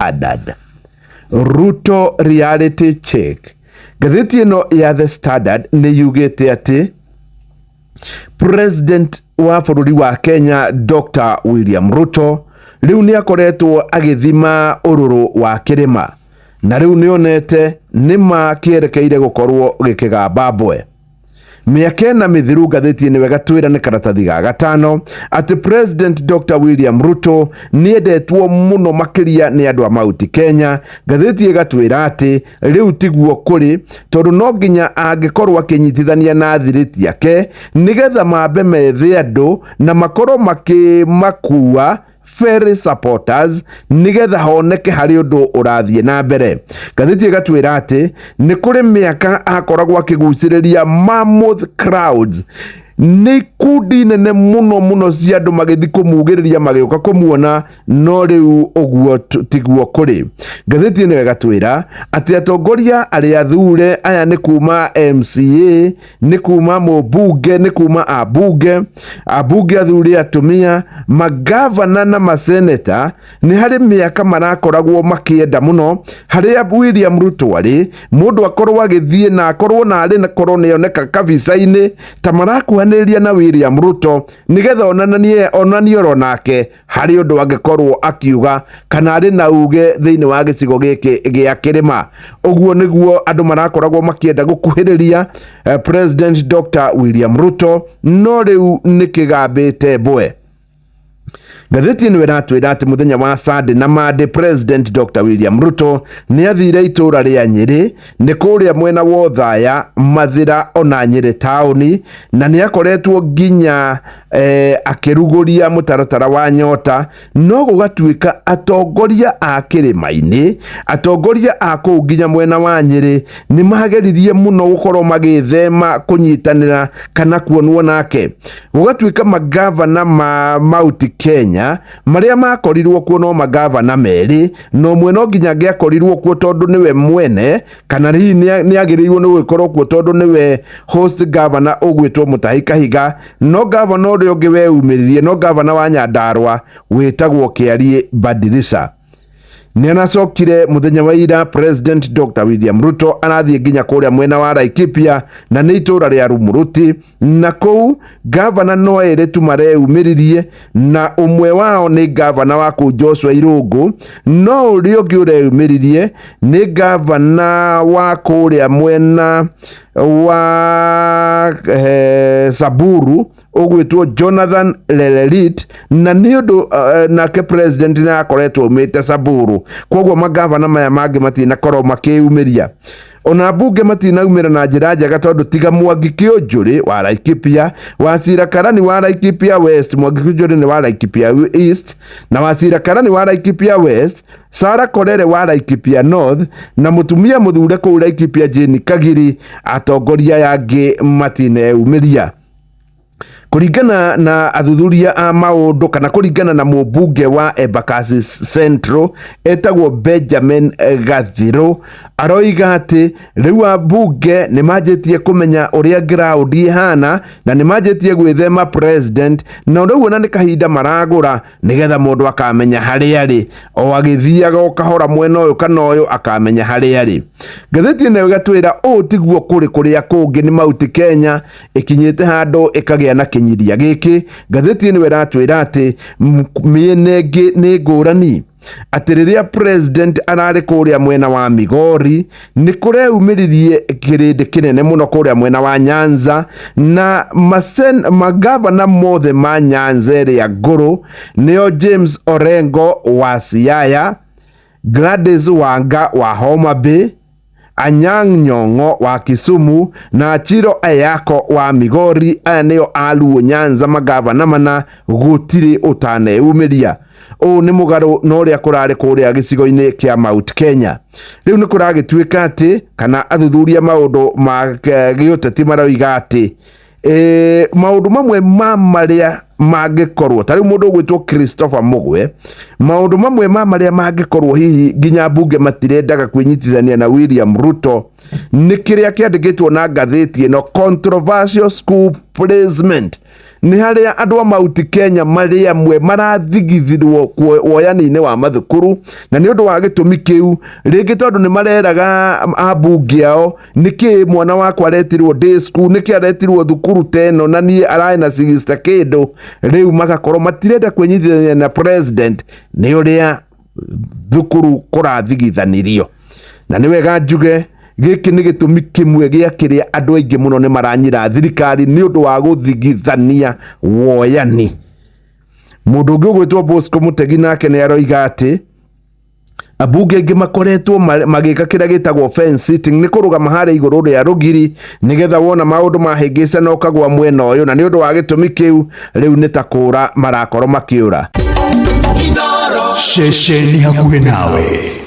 Standard. Ruto reality check. Gatheti ino ya The Standard ni yugite ati President wa bũrũri wa Kenya Dr. William Ruto riu ni akoretwo agithima ururu wa kirima na riu nionete nima kierekeire gukorwo gikigamba mbwe. Miaka na mithiru gatheti ni wega twira ni karatathi ga gatano ati President Dr. William Ruto niendetwo muno makiria ni andu a Mount Kenya. Gatheti igatwira ati riu tiguo kuri tondu no nginya angikorwo akinyitithania na thiriti yake nigetha mambe methe andu na makorwo makimakua ferry supporters nigetha honeke hari undu urathie na mbere. Gatheti igatwira ati ni kuri miaka akoragwo akiguciriria mammoth crowds ni kundi nene muno cia andu magithi kumugiriria magioka kumuona no riu oguo tiguo kuri. Gatheti ni igatwira ati atongoria aria athure aya ni kuma MCA ni kuma mubunge ni kuma abunge athure atumia magavana na maseneta ni hari miaka marakoragwo makienda muno haria William Ruto ari mundu akorwo agithie na akorwo na ari na korwo nioneka kabica-ini ta marakuhaniria na William Ruto nigetha onanie ronake hari undu angikorwo akiuga kana ari na uge thiini wa gicigo giki gia kirima. Oguo niguo andu marakoragwo makienda gukuhiriria President Dr. William Ruto no riu nikigambite mbwe. Gatheti ni wiratwira ati muthenya wa Sunday na Monday President Dr. William Ruto ni athire itura ria Nyeri ni kuria mwena wa Thaya Mathira ona Nyeri tauni na ni akoretwo ginya akiruguria mutaratara wa nyota no gugatwika atongoria a kirima-ini atongoria a kuu ginya mwena wa Nyeri ni mageririe muno gukorwo magithema kunyitanira kana kuonwo nake. Gugatwika magavana ma Mount Kenya maria makorirwo kuo no magavana meri no mweno nginya giakorirwo kuo tondu niwe mwene kana ri ni agirirwo ni gukorwo kuo tondu niwe host governor ugwitwo Mutahi Kahiga no governor uria ungi we umiririe no governor wa Nyandarua witagwo Kiarie Badirisha. Ni anacokire muthenya wa ira President Dr. William Ruto anathie nginya kuria mwena wa Laikipia na ni itura ria Rumuruti na kou governor no eretu mareumiririe na umwe wao ni governor wa ku Joshua Irungu no uria ungi ureumiririe ni governor wa kuria mwena wa Samburu ugwitwo Jonathan Lelelit na ni undu nake president na akoretwo umite Samburu kwoguo magavana maya mangi matina korwo makiumiria. Ona bunge matina umira na njira njega tondu tiga Mwangi Kiunjuri wa Laikipia, Wachira Karani wa Laikipia West, Mwangi Kiunjuri ni wa Laikipia East na Wachira Karani wa Laikipia West, Sarah Korere wa Laikipia North na mutumia muthure ku Laikipia Jane Kagiri atongoria yangi matina umiria. Kuringana na athuthuria a maundu kana kuringana na mubunge wa Embakasi Central etagwo Benjamin Gathiro aroiga ati riu abunge ni majetie kumenya uria ground ihana na ni majetie gwithema president na riu ona ni kahinda maragura nigetha mundu akamenya hari ari o agithiaga ukahora mwena uyu kana uyu akamenya hari ari. Gatheti ino igatwira o tiguo kuri kuria kungi ni Mount Kenya ikinyite handu ikagia na kinyiria giki. Gatheti ino iratwira ati miene ingi ni ngurani ati riria president arari kuria mwena wa Migori ni kureumiririe kirindi kinene muno kuria mwena wa Nyanza na magavana mothe ma Nyanza ya nguru nio James Orengo wa Siaya, Gladys Wanga wa Homa Bay, Anyang' Nyong'o wa Kisumu na Achiro Ayako wa Migori. Aya nio Aluo Nyanza magavana mana gutiri utane umiria. O ni mugaru no ria kurari kuria gicigo-ini kia Mount Kenya. Riu ni kuragituika ati kana athuthuria maundu ma giuteti maroiga ati maundu mamwe maria magikorwo tari mundu gwitwo Christopher Mugwe maundu mamwe maria magikorwo hihi ginya bunge matirendaga kwinyitithania na William Ruto ni kiria kiandikitwo na gatheti ino controversial school placement nĩ harĩa andũ a Mount Kenya marĩ amwe marathigithirwo woyani-inĩ wa mathukuru, na nĩ ũndũ wa gĩtũmi kĩu rĩngĩ tondũ nĩ mareraga ambunge ao, nĩkĩ mwana wakwa aretirwo day school, nĩkĩ aretirwo thukuru teno na niĩ araĩ na sigista kĩndũ, rĩu magakorwo matirenda kwenyithania na president nĩ ũrĩa thukuru kũrathigithanirio. Na nĩ wega njuge gĩkĩ nĩ gĩtũmi kĩmwe gĩa kĩrĩa andũ aingĩ mũno nĩ maranyira thirikari nĩ ũndũ wa gũthigithania woyani. Mũndũ ũngĩ ũgwĩtwo Bosco Mutegi nake nĩ aroiga atĩ ambunge aingĩ makoretwo magĩka kĩrĩa gĩtagwo fence sitting, nĩ kũrũgama harĩa igũrũ rĩa rũgiri nĩgetha wona maũndũ mahĩngĩca na ũkagwa mwena ũyũ, na nĩ ũndũ wa gĩtũmi kĩu rĩu nĩ ta kũũra marakorwo makĩũra. Ceceni hakuhĩ nawe.